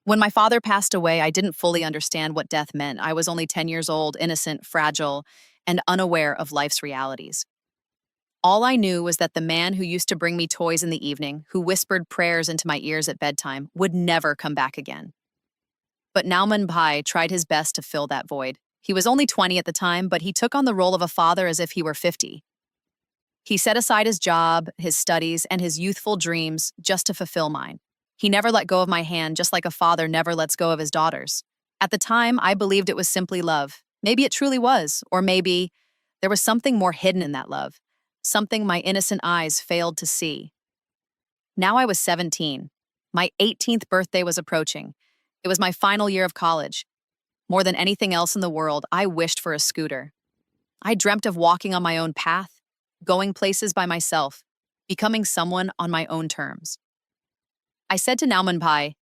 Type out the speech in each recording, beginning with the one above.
When my father passed away, I didn't fully understand what death meant. I was only 10 years old, innocent, fragile, and unaware of life's realities. All I knew was that the man who used to bring me toys in the evening, who whispered prayers into my ears at bedtime, would never come back again. But Nauman Pai tried his best to fill that void. He was only 20 at the time, but he took on the role of a father as if he were 50. He set aside his job, his studies, and his youthful dreams just to fulfill mine. He never let go of my hand, just like a father never lets go of his daughters. At the time, I believed it was simply love. Maybe it truly was, or maybe there was something more hidden in that love, something my innocent eyes failed to see. Now I was 17. My 18th birthday was approaching. It was my final year of college. More than anything else in the world, I wished for a scooter. I dreamt of walking on my own path, going places by myself, becoming someone on my own terms. I said to Nauman Pai,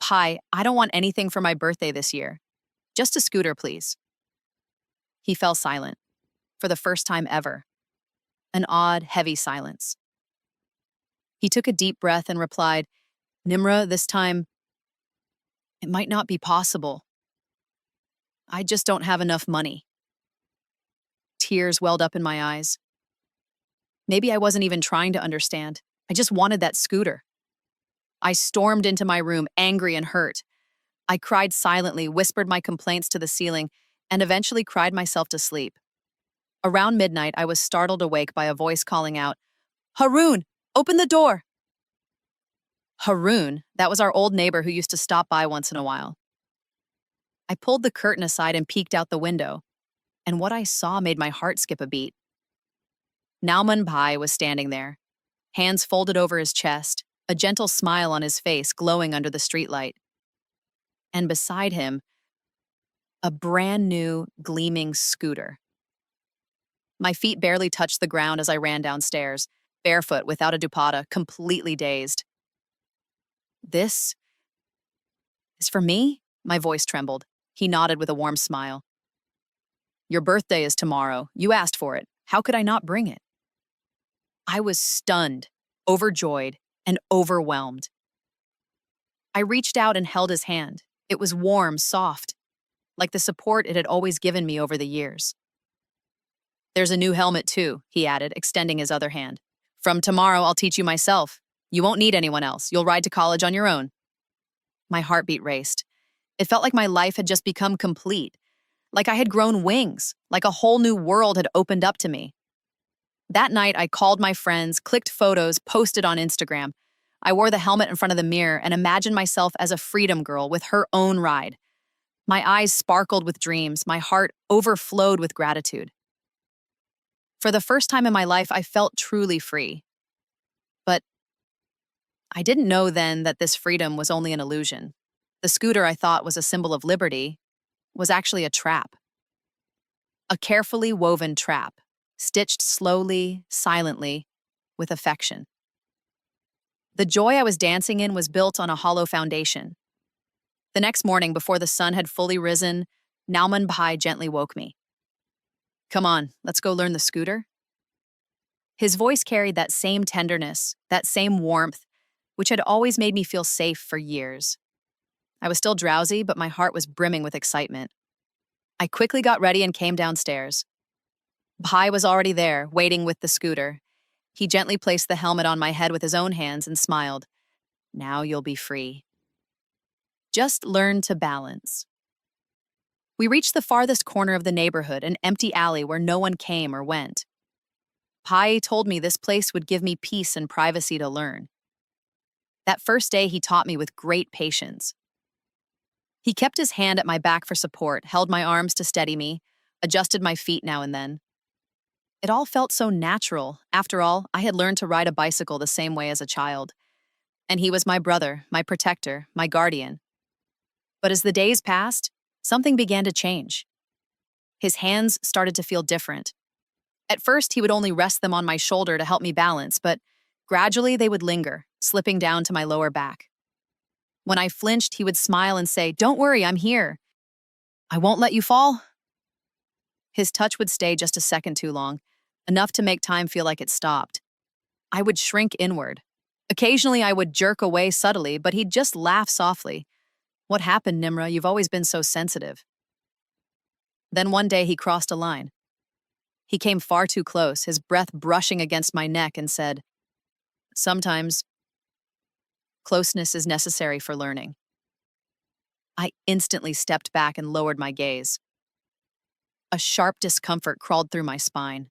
"Pai, I don't want anything for my birthday this year. Just a scooter, please." He fell silent, for the first time ever. An odd, heavy silence. He took a deep breath and replied, "Nimra, this time, it might not be possible. I just don't have enough money." Tears welled up in my eyes. Maybe I wasn't even trying to understand. I just wanted that scooter. I stormed into my room, angry and hurt. I cried silently, whispered my complaints to the ceiling, and eventually cried myself to sleep. Around midnight, I was startled awake by a voice calling out, "Haroon, open the door!" Haroon, that was our old neighbor who used to stop by once in a while. I pulled the curtain aside and peeked out the window, and what I saw made my heart skip a beat. Nauman Pai was standing there, hands folded over his chest, a gentle smile on his face glowing under the streetlight. And beside him, a brand new, gleaming scooter. My feet barely touched the ground as I ran downstairs, barefoot, without a dupatta, completely dazed. "This is for me?" My voice trembled. He nodded with a warm smile. "Your birthday is tomorrow. You asked for it. How could I not bring it?" I was stunned, overjoyed, and overwhelmed. I reached out and held his hand. It was warm, soft, like the support it had always given me over the years. "There's a new helmet too," he added, extending his other hand. "From tomorrow, I'll teach you myself. You won't need anyone else. You'll ride to college on your own." My heartbeat raced. It felt like my life had just become complete, like I had grown wings, like a whole new world had opened up to me. That night, I called my friends, clicked photos, posted on Instagram. I wore the helmet in front of the mirror and imagined myself as a freedom girl with her own ride. My eyes sparkled with dreams, my heart overflowed with gratitude. For the first time in my life, I felt truly free. But I didn't know then that this freedom was only an illusion. The scooter I thought was a symbol of liberty was actually a trap. A carefully woven trap, stitched slowly, silently, with affection. The joy I was dancing in was built on a hollow foundation. The next morning, before the sun had fully risen, Nauman Pai gently woke me. "Come on, let's go learn the scooter." His voice carried that same tenderness, that same warmth, which had always made me feel safe for years. I was still drowsy, but my heart was brimming with excitement. I quickly got ready and came downstairs. Pai was already there, waiting with the scooter. He gently placed the helmet on my head with his own hands and smiled. "Now you'll be free. Just learn to balance." We reached the farthest corner of the neighborhood, an empty alley where no one came or went. Pai told me this place would give me peace and privacy to learn. That first day, he taught me with great patience. He kept his hand at my back for support, held my arms to steady me, adjusted my feet now and then. It all felt so natural. After all, I had learned to ride a bicycle the same way as a child. And he was my brother, my protector, my guardian. But as the days passed, something began to change. His hands started to feel different. At first, he would only rest them on my shoulder to help me balance, but gradually they would linger, slipping down to my lower back. When I flinched, he would smile and say, "Don't worry, I'm here. I won't let you fall." His touch would stay just a second too long, enough to make time feel like it stopped. I would shrink inward. Occasionally, I would jerk away subtly, but he'd just laugh softly. What happened, Nimra? You've always been so sensitive. Then one day he crossed a line. He came far too close, his breath brushing against my neck, and said, "Sometimes closeness is necessary for learning." I instantly stepped back and lowered my gaze. A sharp discomfort crawled through my spine.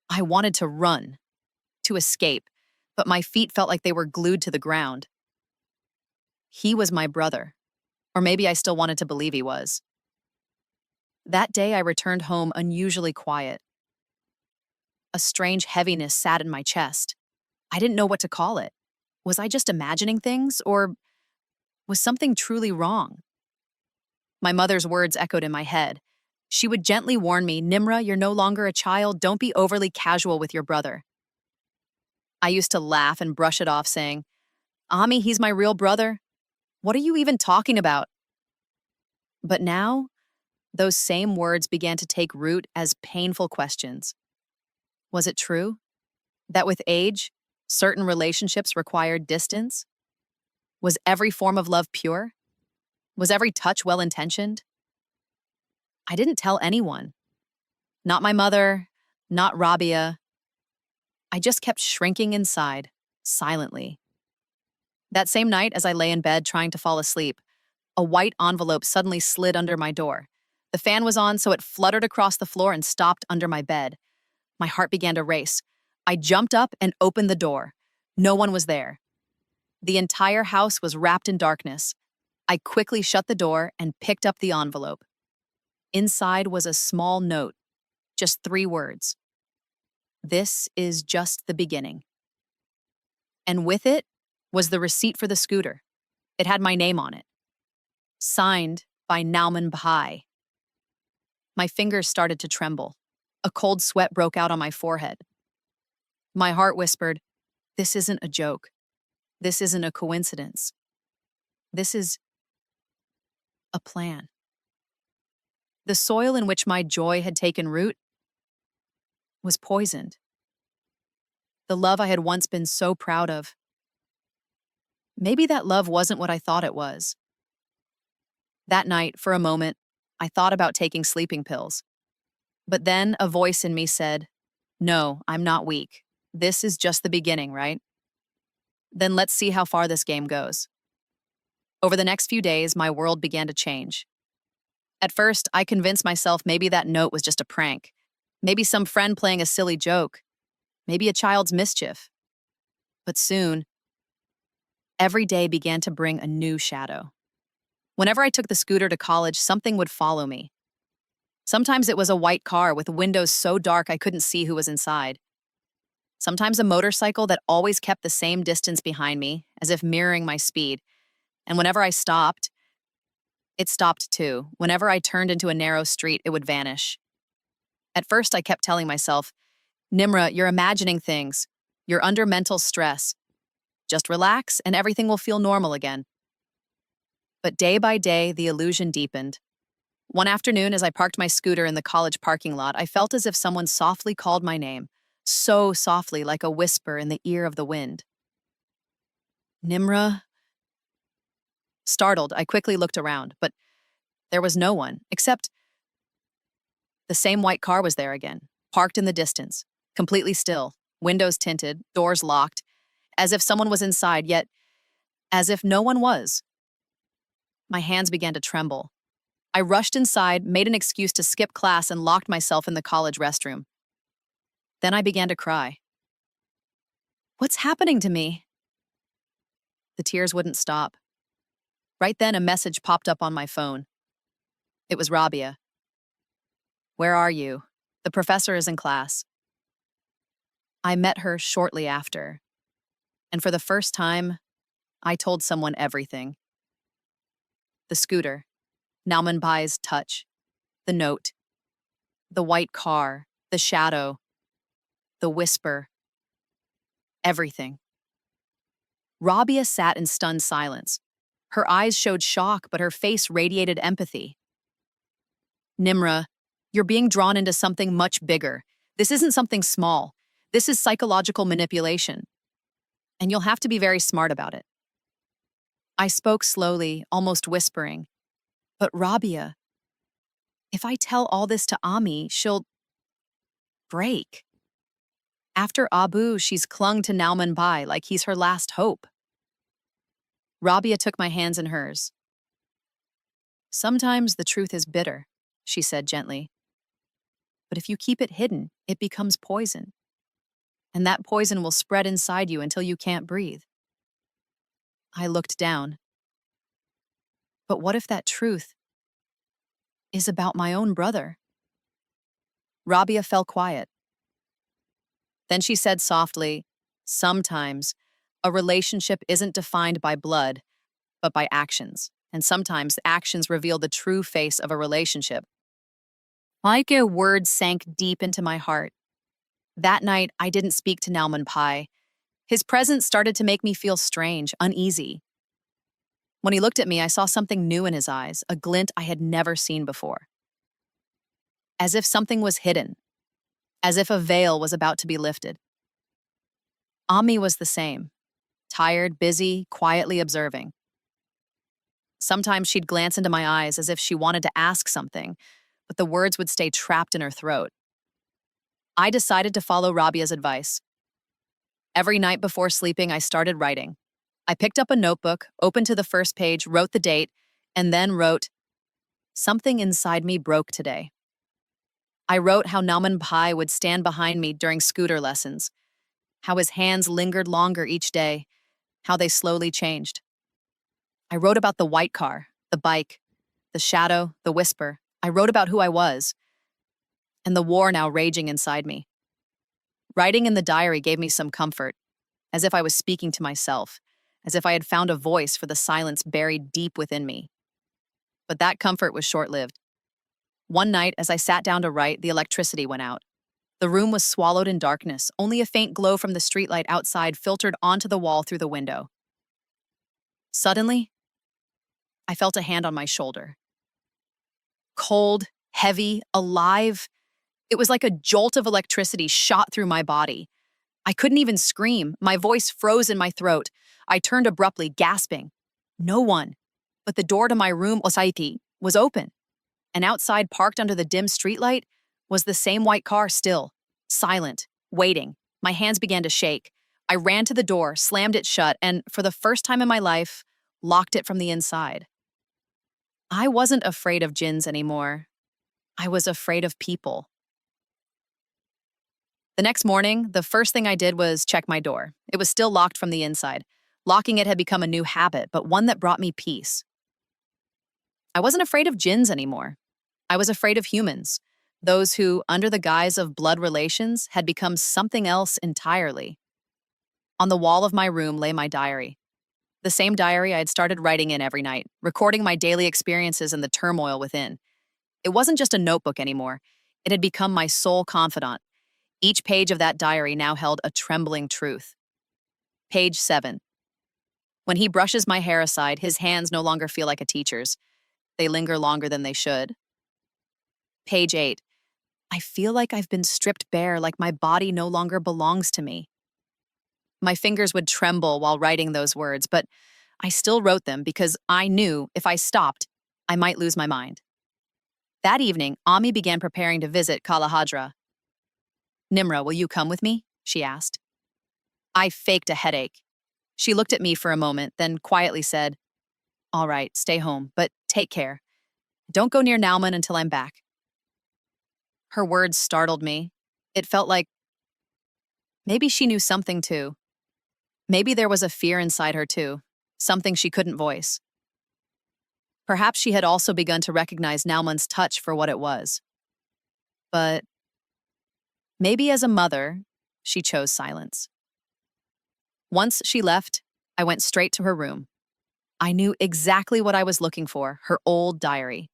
I wanted to run, to escape, but my feet felt like they were glued to the ground. He was my brother, or maybe I still wanted to believe he was. That day I returned home unusually quiet. A strange heaviness sat in my chest. I didn't know what to call it. Was I just imagining things, or was something truly wrong? My mother's words echoed in my head. She would gently warn me, "Nimra, you're no longer a child. Don't be overly casual with your brother." I used to laugh and brush it off, saying, "Ami, he's my real brother. What are you even talking about?" But now, those same words began to take root as painful questions. Was it true that with age, certain relationships required distance? Was every form of love pure? Was every touch well-intentioned? I didn't tell anyone. Not my mother, not Rabia. I just kept shrinking inside, silently. That same night, as I lay in bed trying to fall asleep, a white envelope suddenly slid under my door. The fan was on, so it fluttered across the floor and stopped under my bed. My heart began to race. I jumped up and opened the door. No one was there. The entire house was wrapped in darkness. I quickly shut the door and picked up the envelope. Inside was a small note, just 3 words. "This is just the beginning." And with it was the receipt for the scooter. It had my name on it. Signed by Nauman Bhai. My fingers started to tremble. A cold sweat broke out on my forehead. My heart whispered, "This isn't a joke. This isn't a coincidence. This is a plan." The soil in which my joy had taken root was poisoned. The love I had once been so proud of. Maybe that love wasn't what I thought it was. That night, for a moment, I thought about taking sleeping pills. But then a voice in me said, "No, I'm not weak. This is just the beginning, right? Then let's see how far this game goes." Over the next few days, my world began to change. At first, I convinced myself maybe that note was just a prank. Maybe some friend playing a silly joke. Maybe a child's mischief. But soon, every day began to bring a new shadow. Whenever I took the scooter to college, something would follow me. Sometimes it was a white car with windows so dark I couldn't see who was inside. Sometimes a motorcycle that always kept the same distance behind me, as if mirroring my speed. And whenever I stopped, it stopped too. Whenever I turned into a narrow street, it would vanish. At first, I kept telling myself, "Nimra, you're imagining things. You're under mental stress. Just relax and everything will feel normal again." But day by day, the illusion deepened. One afternoon, as I parked my scooter in the college parking lot, I felt as if someone softly called my name, so softly, like a whisper in the ear of the wind. "Nimra?" Startled, I quickly looked around, but there was no one, except the same white car was there again, parked in the distance, completely still, windows tinted, doors locked, as if someone was inside, yet as if no one was. My hands began to tremble. I rushed inside, made an excuse to skip class, and locked myself in the college restroom. Then I began to cry. "What's happening to me?" The tears wouldn't stop. Right then, a message popped up on my phone. It was Rabia. "Where are you? The professor is in class." I met her shortly after, and for the first time, I told someone everything. The scooter, Nauman Bhai's touch, the note, the white car, the shadow, the whisper, everything. Rabia sat in stunned silence. Her eyes showed shock, but her face radiated empathy. "Nimra, you're being drawn into something much bigger. This isn't something small. This is psychological manipulation. And you'll have to be very smart about it." I spoke slowly, almost whispering. But Rabia, if I tell all this to Ami, she'll break. After Abu, she's clung to Nauman Bai like he's her last hope. Rabia took my hands in hers. Sometimes the truth is bitter, she said gently. But if you keep it hidden, it becomes poison. And that poison will spread inside you until you can't breathe. I looked down. But what if that truth is about my own brother? Rabia fell quiet. Then she said softly, sometimes a relationship isn't defined by blood, but by actions. And sometimes actions reveal the true face of a relationship. Like a word sank deep into my heart. That night, I didn't speak to Nauman Pai. His presence started to make me feel strange, uneasy. When he looked at me, I saw something new in his eyes, a glint I had never seen before. As if something was hidden, as if a veil was about to be lifted. Ami was the same, tired, busy, quietly observing. Sometimes she'd glance into my eyes as if she wanted to ask something, but the words would stay trapped in her throat. I decided to follow Rabia's advice. Every night before sleeping, I started writing. I picked up a notebook, opened to the first page, wrote the date, and then wrote, "Something inside me broke today." I wrote how Nauman Pai would stand behind me during scooter lessons, how his hands lingered longer each day, how they slowly changed. I wrote about the white car, the bike, the shadow, the whisper. I wrote about who I was, and the war now raging inside me. Writing in the diary gave me some comfort, as if I was speaking to myself, as if I had found a voice for the silence buried deep within me. But that comfort was short-lived. One night, as I sat down to write, the electricity went out. The room was swallowed in darkness. Only a faint glow from the streetlight outside filtered onto the wall through the window. Suddenly, I felt a hand on my shoulder. Cold, heavy, alive. It was like a jolt of electricity shot through my body. I couldn't even scream. My voice froze in my throat. I turned abruptly, gasping. No one. But the door to my room, Osaiti, was open. And outside, parked under the dim streetlight, was the same white car still, silent, waiting. My hands began to shake. I ran to the door, slammed it shut, and for the first time in my life, locked it from the inside. I wasn't afraid of jinns anymore. I was afraid of people. The next morning, the first thing I did was check my door. It was still locked from the inside. Locking it had become a new habit, but one that brought me peace. I wasn't afraid of jinns anymore. I was afraid of humans, those who, under the guise of blood relations, had become something else entirely. On the wall of my room lay my diary. The same diary I had started writing in every night, recording my daily experiences and the turmoil within. It wasn't just a notebook anymore. It had become my sole confidant. Each page of that diary now held a trembling truth. Page 7. When he brushes my hair aside, his hands no longer feel like a teacher's. They linger longer than they should. Page 8. I feel like I've been stripped bare, like my body no longer belongs to me. My fingers would tremble while writing those words, but I still wrote them because I knew if I stopped, I might lose my mind. That evening, Ami began preparing to visit Kalahadra. "Nimra, will you come with me?" she asked. I faked a headache. She looked at me for a moment, then quietly said, "All right, stay home, but take care. Don't go near Nauman until I'm back." Her words startled me. It felt like maybe she knew something too. Maybe there was a fear inside her too, something she couldn't voice. Perhaps she had also begun to recognize Nauman's touch for what it was. But maybe as a mother, she chose silence. Once she left, I went straight to her room. I knew exactly what I was looking for, her old diary.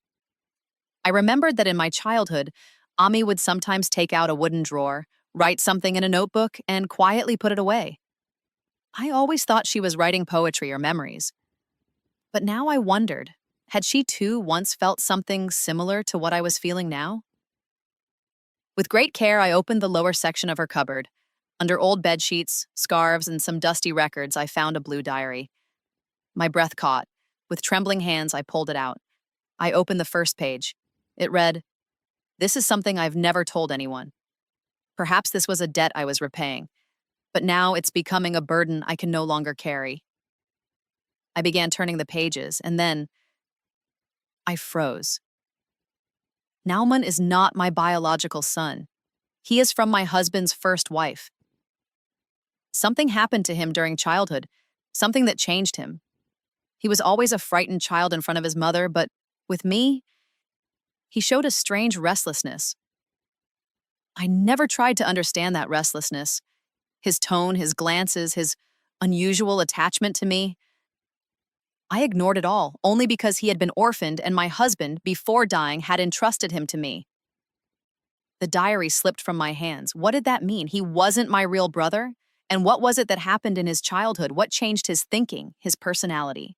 I remembered that in my childhood, Ami would sometimes take out a wooden drawer, write something in a notebook, and quietly put it away. I always thought she was writing poetry or memories. But now I wondered, had she too once felt something similar to what I was feeling now? With great care, I opened the lower section of her cupboard. Under old bedsheets, scarves, and some dusty records, I found a blue diary. My breath caught. With trembling hands, I pulled it out. I opened the first page. It read, "This is something I've never told anyone. Perhaps this was a debt I was repaying, but now it's becoming a burden I can no longer carry." I began turning the pages, and then I froze. Nauman is not my biological son. He is from my husband's first wife. Something happened to him during childhood, something that changed him. He was always a frightened child in front of his mother, but with me, he showed a strange restlessness. I never tried to understand that restlessness. His tone, his glances, his unusual attachment to me. I ignored it all, only because he had been orphaned and my husband, before dying, had entrusted him to me. The diary slipped from my hands. What did that mean? He wasn't my real brother? And what was it that happened in his childhood? What changed his thinking, his personality?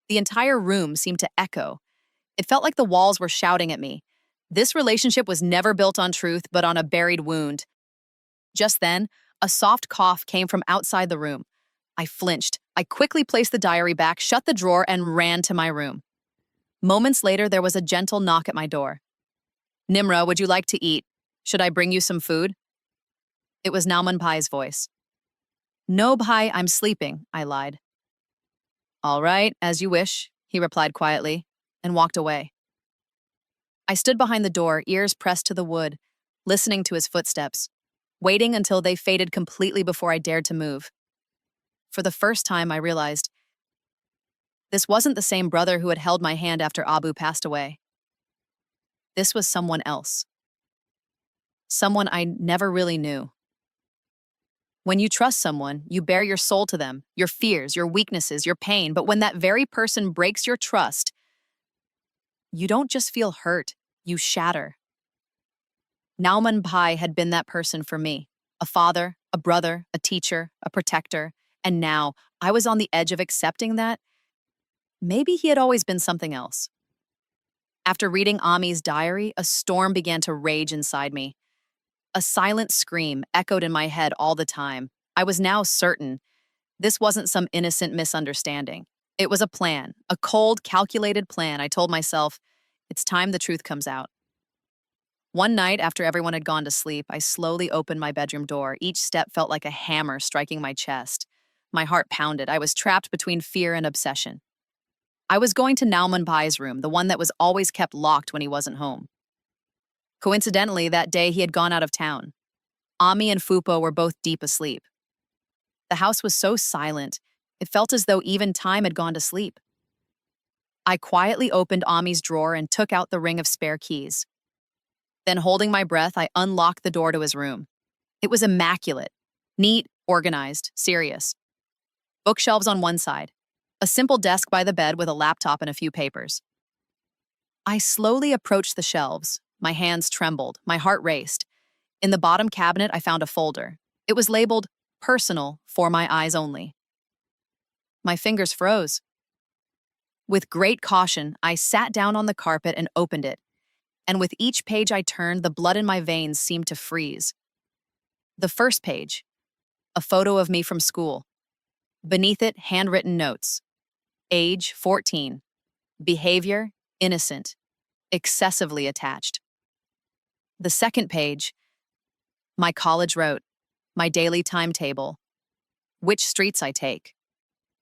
The entire room seemed to echo. It felt like the walls were shouting at me. This relationship was never built on truth, but on a buried wound. Just then, a soft cough came from outside the room. I flinched. I quickly placed the diary back, shut the drawer, and ran to my room. Moments later, there was a gentle knock at my door. "Nimra, would you like to eat? Should I bring you some food?" It was Nauman Bhai's voice. "No, Bhai, I'm sleeping," I lied. "All right, as you wish," he replied quietly, and walked away. I stood behind the door, ears pressed to the wood, listening to his footsteps, waiting until they faded completely before I dared to move. For the first time, I realized this wasn't the same brother who had held my hand after Abu passed away. This was someone else. Someone I never really knew. When you trust someone, you bare your soul to them, your fears, your weaknesses, your pain, but when that very person breaks your trust, you don't just feel hurt, you shatter. Nauman Bhai had been that person for me, a father, a brother, a teacher, a protector, and now I was on the edge of accepting that maybe he had always been something else. After reading Ami's diary, a storm began to rage inside me. A silent scream echoed in my head all the time. I was now certain this wasn't some innocent misunderstanding. It was a plan, a cold, calculated plan. I told myself, it's time the truth comes out. One night, after everyone had gone to sleep, I slowly opened my bedroom door. Each step felt like a hammer striking my chest. My heart pounded. I was trapped between fear and obsession. I was going to Nauman Bhai's room, the one that was always kept locked when he wasn't home. Coincidentally, that day he had gone out of town. Ami and Fupo were both deep asleep. The house was so silent, it felt as though even time had gone to sleep. I quietly opened Ami's drawer and took out the ring of spare keys. Then, holding my breath, I unlocked the door to his room. It was immaculate, neat, organized, serious. Bookshelves on one side, a simple desk by the bed with a laptop and a few papers. I slowly approached the shelves. My hands trembled, my heart raced. In the bottom cabinet, I found a folder. It was labeled "Personal, for my eyes only." My fingers froze. With great caution, I sat down on the carpet and opened it. And with each page I turned, the blood in my veins seemed to freeze. The first page, a photo of me from school. Beneath it, handwritten notes. Age, 14. Behavior, innocent. Excessively attached. The second page, my college route, my daily timetable, which streets I take,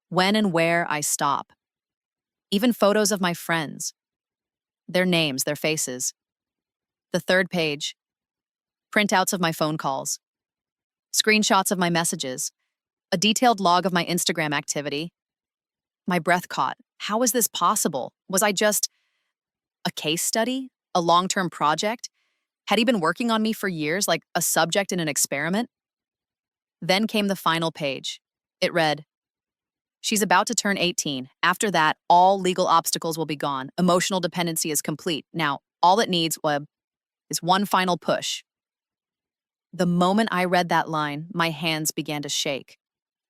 when and where I stop. Even photos of my friends, their names, their faces. The third page, printouts of my phone calls, screenshots of my messages, a detailed log of my Instagram activity. My breath caught. How was this possible? Was I just a case study? A long-term project? Had he been working on me for years, like a subject in an experiment? Then came the final page. It read, "She's about to turn 18. After that, all legal obstacles will be gone. Emotional dependency is complete. Now, all it needs is one final push." The moment I read that line, my hands began to shake.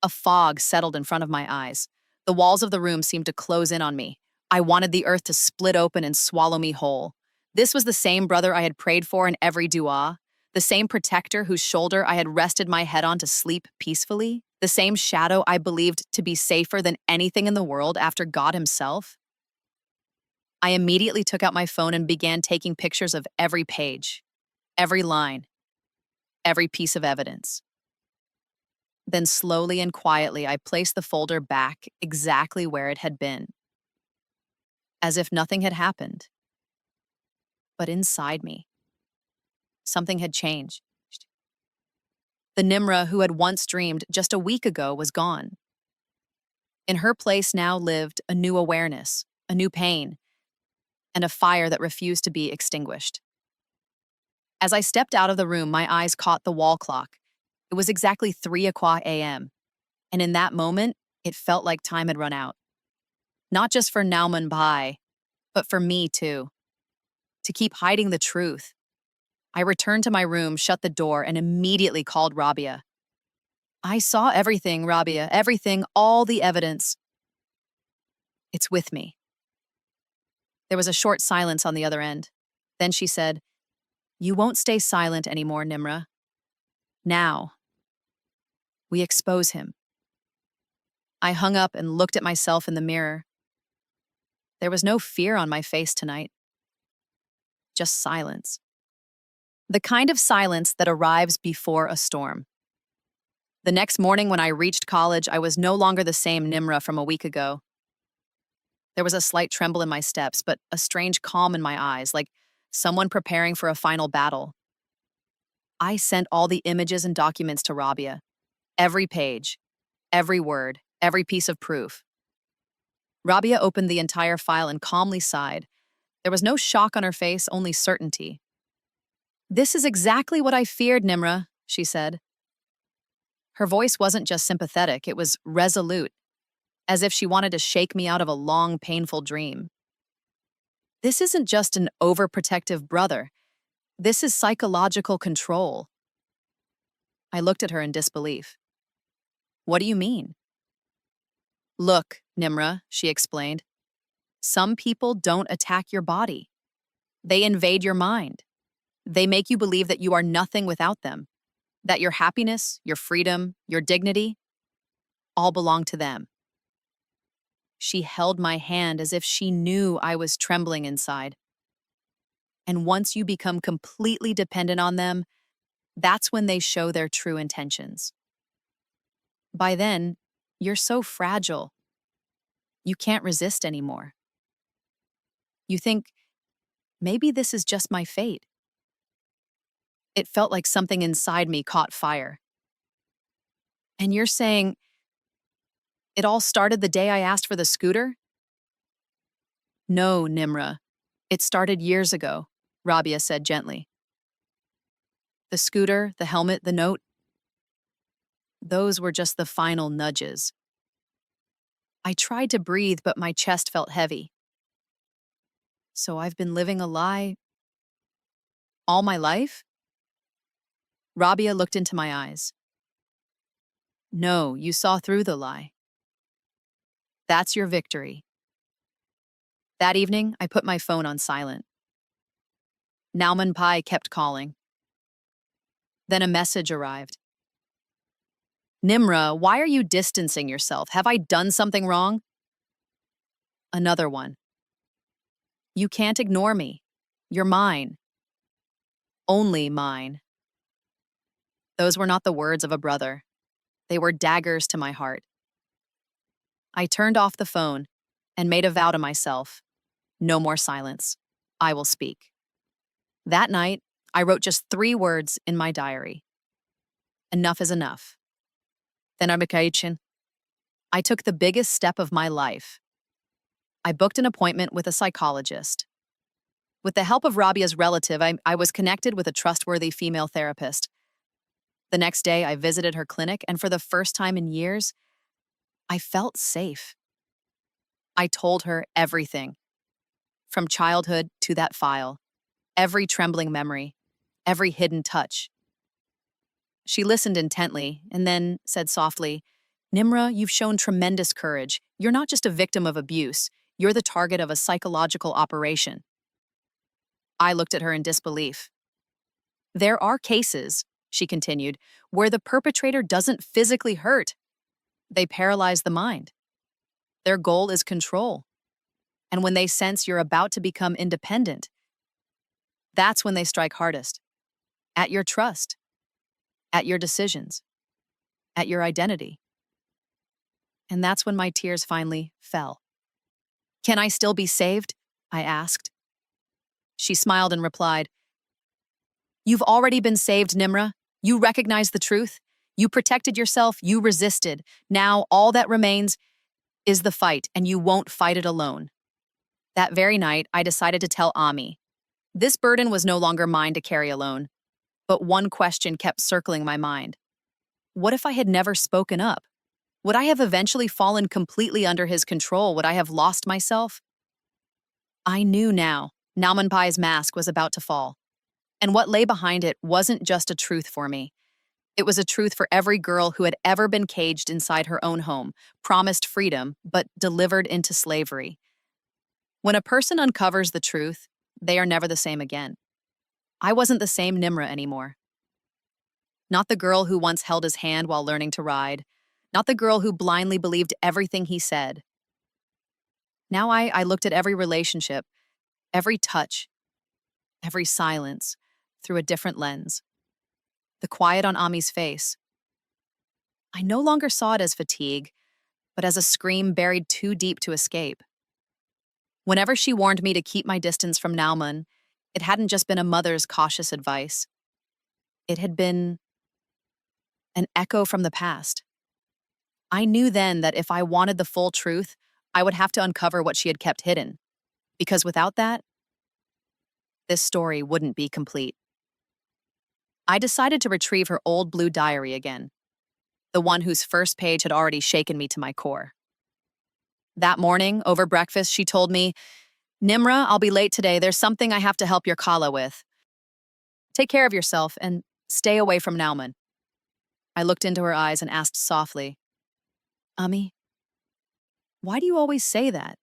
A fog settled in front of my eyes. The walls of the room seemed to close in on me. I wanted the earth to split open and swallow me whole. This was the same brother I had prayed for in every dua, The same protector whose shoulder I had rested my head on to sleep peacefully? The same shadow I believed to be safer than anything in the world after God himself? I immediately took out my phone and began taking pictures of every page, every line, every piece of evidence. Then slowly and quietly, I placed the folder back exactly where it had been, as if nothing had happened. But inside me, something had changed. The Nimra who had once dreamed just a week ago was gone. In her place now lived a new awareness, a new pain, and a fire that refused to be extinguished. As I stepped out of the room, my eyes caught the wall clock. It was exactly 3:00 a.m., and in that moment, it felt like time had run out. Not just for Nauman Bai, but for me too. To keep hiding the truth. I returned to my room, shut the door, and immediately called Rabia. I saw everything, Rabia, everything, all the evidence. It's with me. There was a short silence on the other end. Then she said, "You won't stay silent anymore, Nimra. Now, we expose him." I hung up and looked at myself in the mirror. There was no fear on my face tonight. Just silence. The kind of silence that arrives before a storm. The next morning when I reached college, I was no longer the same Nimra from a week ago. There was a slight tremble in my steps, but a strange calm in my eyes, like someone preparing for a final battle. I sent all the images and documents to Rabia. Every page, every word, every piece of proof. Rabia opened the entire file and calmly sighed. There was no shock on her face, only certainty. "This is exactly what I feared, Nimra," she said. Her voice wasn't just sympathetic, it was resolute, as if she wanted to shake me out of a long, painful dream. This isn't just an overprotective brother. This is psychological control. I looked at her in disbelief. "What do you mean?" "Look, Nimra," she explained. "Some people don't attack your body. They invade your mind. They make you believe that you are nothing without them, that your happiness, your freedom, your dignity, all belong to them." She held my hand as if she knew I was trembling inside. "And once you become completely dependent on them, that's when they show their true intentions. By then, you're so fragile. You can't resist anymore. You think, maybe this is just my fate." It felt like something inside me caught fire. "And you're saying it all started the day I asked for the scooter?" "No, Nimra. It started years ago," Rabia said gently. "The scooter, the helmet, the note, those were just the final nudges." I tried to breathe, but my chest felt heavy. "So I've been living a lie all my life?" Rabia looked into my eyes. "No, you saw through the lie. That's your victory." That evening, I put my phone on silent. Nauman Pai kept calling. Then a message arrived. "Nimra, why are you distancing yourself? Have I done something wrong?" Another one. "You can't ignore me. You're mine. Only mine." Those were not the words of a brother. They were daggers to my heart. I turned off the phone and made a vow to myself. No more silence. I will speak. That night, I wrote just 3 words in my diary. Enough is enough. Then I took the biggest step of my life. I booked an appointment with a psychologist. With the help of Rabia's relative, I was connected with a trustworthy female therapist. The next day, I visited her clinic, and for the first time in years, I felt safe. I told her everything, from childhood to that file, every trembling memory, every hidden touch. She listened intently and then said softly, "Nimra, you've shown tremendous courage. You're not just a victim of abuse, you're the target of a psychological operation." I looked at her in disbelief. There are cases, she continued, where the perpetrator doesn't physically hurt. They paralyze the mind. Their goal is control. And when they sense you're about to become independent, that's when they strike hardest. At your trust, at your decisions, at your identity. And that's when my tears finally fell. Can I still be saved? I asked. She smiled and replied, You've already been saved, Nimra. You recognize the truth. You protected yourself. You resisted. Now all that remains is the fight, and you won't fight it alone. That very night, I decided to tell Ami. This burden was no longer mine to carry alone. But one question kept circling my mind. What if I had never spoken up? Would I have eventually fallen completely under his control? Would I have lost myself? I knew now. Naumanpai's mask was about to fall. And what lay behind it wasn't just a truth for me. It was a truth for every girl who had ever been caged inside her own home, promised freedom, but delivered into slavery. When a person uncovers the truth, they are never the same again. I wasn't the same Nimra anymore. Not the girl who once held his hand while learning to ride. Not the girl who blindly believed everything he said. Now I looked at every relationship, every touch, every silence, through a different lens. The quiet on Ami's face. I no longer saw it as fatigue, but as a scream buried too deep to escape. Whenever she warned me to keep my distance from Nauman, it hadn't just been a mother's cautious advice. It had been an echo from the past. I knew then that if I wanted the full truth, I would have to uncover what she had kept hidden. Because without that, this story wouldn't be complete. I decided to retrieve her old blue diary again, the one whose first page had already shaken me to my core. That morning, over breakfast, she told me, Nimra, I'll be late today. There's something I have to help your Kala with. Take care of yourself and stay away from Nauman. I looked into her eyes and asked softly, Ami, why do you always say that?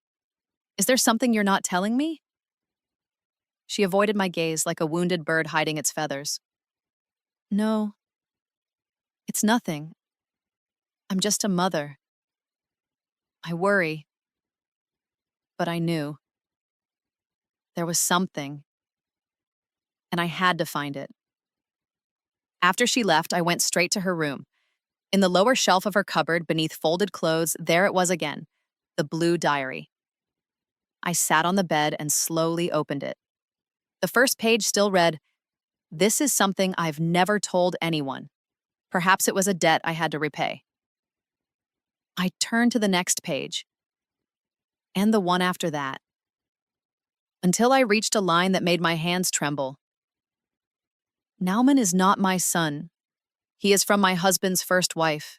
Is there something you're not telling me? She avoided my gaze like a wounded bird hiding its feathers. No, it's nothing. I'm just a mother. I worry. But I knew. There was something. And I had to find it. After she left, I went straight to her room. In the lower shelf of her cupboard, beneath folded clothes, there it was again, the blue diary. I sat on the bed and slowly opened it. The first page still read, This is something I've never told anyone. Perhaps it was a debt I had to repay. I turned to the next page, and the one after that, until I reached a line that made my hands tremble. Nauman is not my son. He is from my husband's first wife.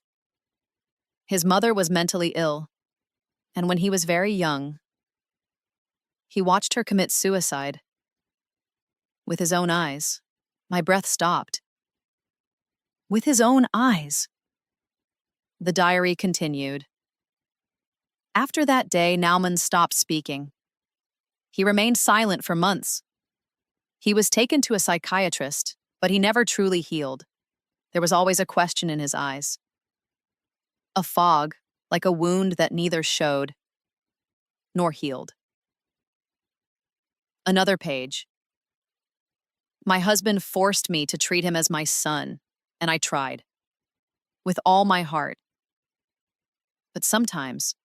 His mother was mentally ill, and when he was very young, he watched her commit suicide. With his own eyes, my breath stopped. With his own eyes. The diary continued. After that day, Nauman stopped speaking. He remained silent for months. He was taken to a psychiatrist, but he never truly healed. There was always a question in his eyes. A fog, like a wound that neither showed nor healed. Another page. My husband forced me to treat him as my son, and I tried. With all my heart. But sometimes,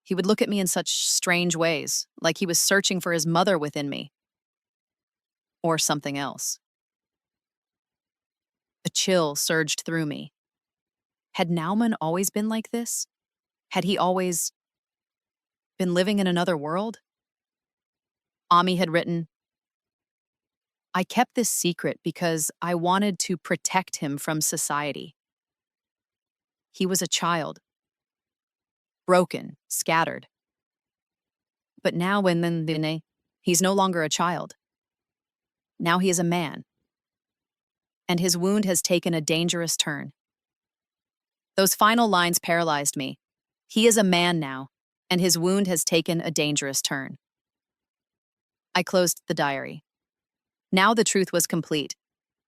he would look at me in such strange ways, like he was searching for his mother within me. Or something else. A chill surged through me. Had Nauman always been like this? Had he always been living in another world? Ami had written, I kept this secret because I wanted to protect him from society. He was a child. Broken, scattered. But now he's no longer a child. Now he is a man. And his wound has taken a dangerous turn. Those final lines paralyzed me. He is a man now, and his wound has taken a dangerous turn. I closed the diary. Now the truth was complete.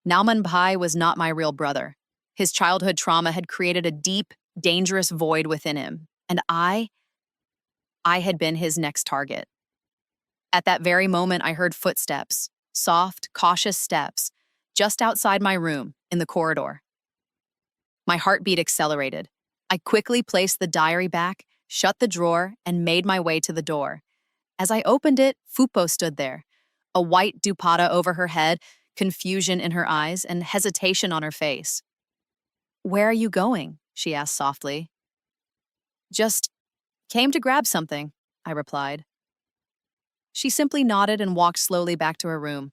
Nauman Pai was not my real brother. His childhood trauma had created a deep, dangerous void within him, and I had been his next target. At that very moment, I heard footsteps, soft, cautious steps, just outside my room in the corridor. My heartbeat accelerated. I quickly placed the diary back, shut the drawer, and made my way to the door. As I opened it, Fupo stood there, a white dupatta over her head, confusion in her eyes, and hesitation on her face. "Where are you going?" she asked softly. "Just came to grab something," I replied. She simply nodded and walked slowly back to her room.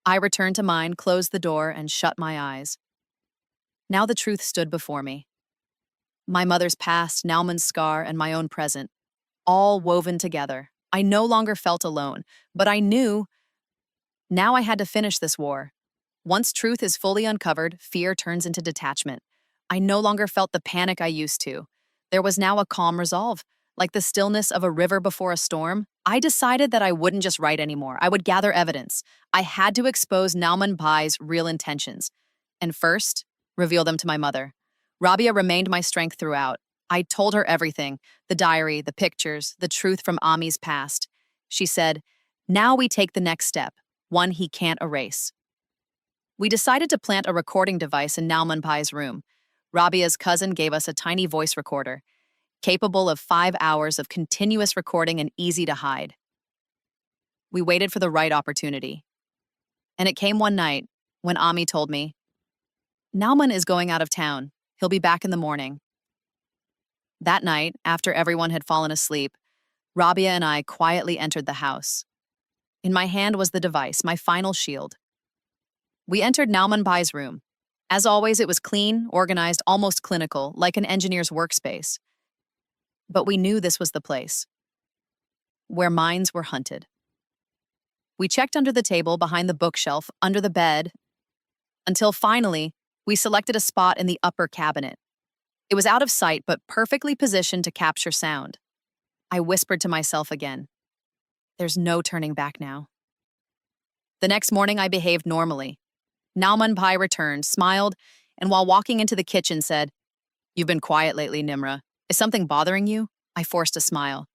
I returned to mine, closed the door, and shut my eyes. Now the truth stood before me. My mother's past, Nauman's scar, and my own present, all woven together. I no longer felt alone, but I knew now I had to finish this war. Once truth is fully uncovered, fear turns into detachment. I no longer felt the panic I used to. There was now a calm resolve, like the stillness of a river before a storm. I decided that I wouldn't just write anymore. I would gather evidence. I had to expose Nauman Pai's real intentions. And first, reveal them to my mother. Rabia remained my strength throughout. I told her everything, the diary, the pictures, the truth from Ami's past. She said, "Now we take the next step, one he can't erase." We decided to plant a recording device in Nauman Pai's room. Rabia's cousin gave us a tiny voice recorder, capable of 5 hours of continuous recording and easy to hide. We waited for the right opportunity. And it came one night when Ami told me, "Nauman is going out of town. He'll be back in the morning." That night, after everyone had fallen asleep, Rabia and I quietly entered the house. In my hand was the device, my final shield. We entered Nauman Pai's room. As always, it was clean, organized, almost clinical, like an engineer's workspace. But we knew this was the place where minds were hunted. We checked under the table, behind the bookshelf, under the bed, until finally, we selected a spot in the upper cabinet. It was out of sight, but perfectly positioned to capture sound. I whispered to myself again, "There's no turning back now." The next morning, I behaved normally. Nauman Pai returned, smiled, and while walking into the kitchen said, "You've been quiet lately, Nimra. Is something bothering you?" I forced a smile.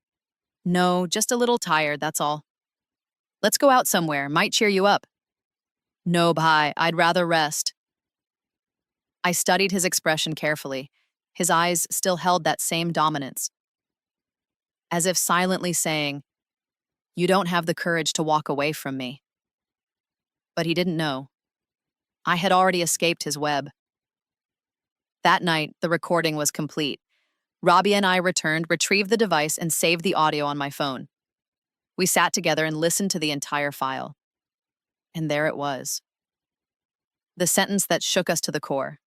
"No, just a little tired, that's all." "Let's go out somewhere, might cheer you up." "No, Pai, I'd rather rest." I studied his expression carefully. His eyes still held that same dominance, as if silently saying, "You don't have the courage to walk away from me." But he didn't know. I had already escaped his web. That night, the recording was complete. Rabia and I returned, retrieved the device, and saved the audio on my phone. We sat together and listened to the entire file. And there it was. The sentence that shook us to the core.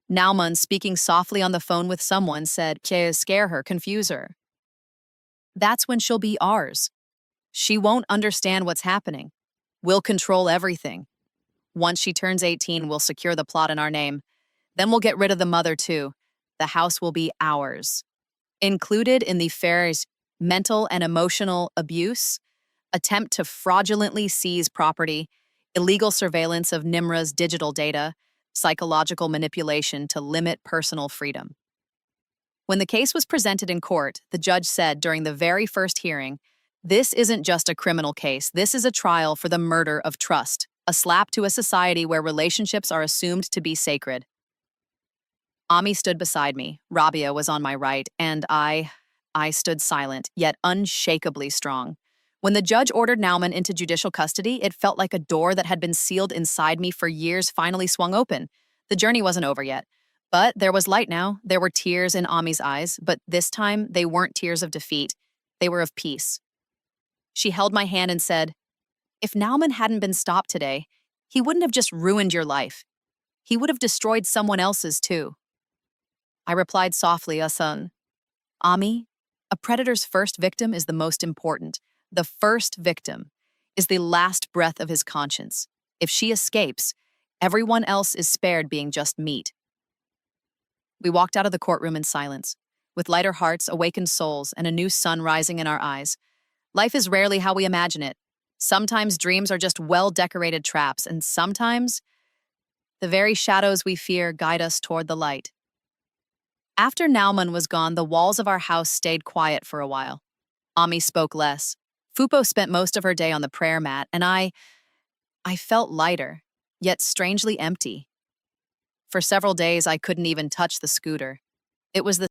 Nauman, speaking softly on the phone with someone, said, "Scare her, confuse her. That's when she'll be ours. She won't understand what's happening. We'll control everything. Once she turns 18, we'll secure the plot in our name. Then we'll get rid of the mother, too. The house will be ours." Included in the affair's mental and emotional abuse, attempt to fraudulently seize property, illegal surveillance of Nimra's digital data, psychological manipulation to limit personal freedom. When the case was presented in court, the judge said during the very first hearing, "This isn't just a criminal case. This is a trial for the murder of trust, a slap to a society where relationships are assumed to be sacred." Ami stood beside me, Rabia was on my right, and I stood silent, yet unshakably strong. When the judge ordered Nauman into judicial custody, it felt like a door that had been sealed inside me for years finally swung open. The journey wasn't over yet. But there was light now. There were tears in Ami's eyes, but this time they weren't tears of defeat. They were of peace. She held my hand and said, "If Nauman hadn't been stopped today, he wouldn't have just ruined your life. He would have destroyed someone else's too." I replied softly, "Asan, Ami, a predator's first victim is the most important. The first victim is the last breath of his conscience. If she escapes, everyone else is spared being just meat." We walked out of the courtroom in silence, with lighter hearts, awakened souls, and a new sun rising in our eyes. Life is rarely how we imagine it. Sometimes dreams are just well-decorated traps, and sometimes the very shadows we fear guide us toward the light. After Nauman was gone, the walls of our house stayed quiet for a while. Ami spoke less. Fupo spent most of her day on the prayer mat, and I felt lighter, yet strangely empty. For several days, I couldn't even touch the scooter. It was the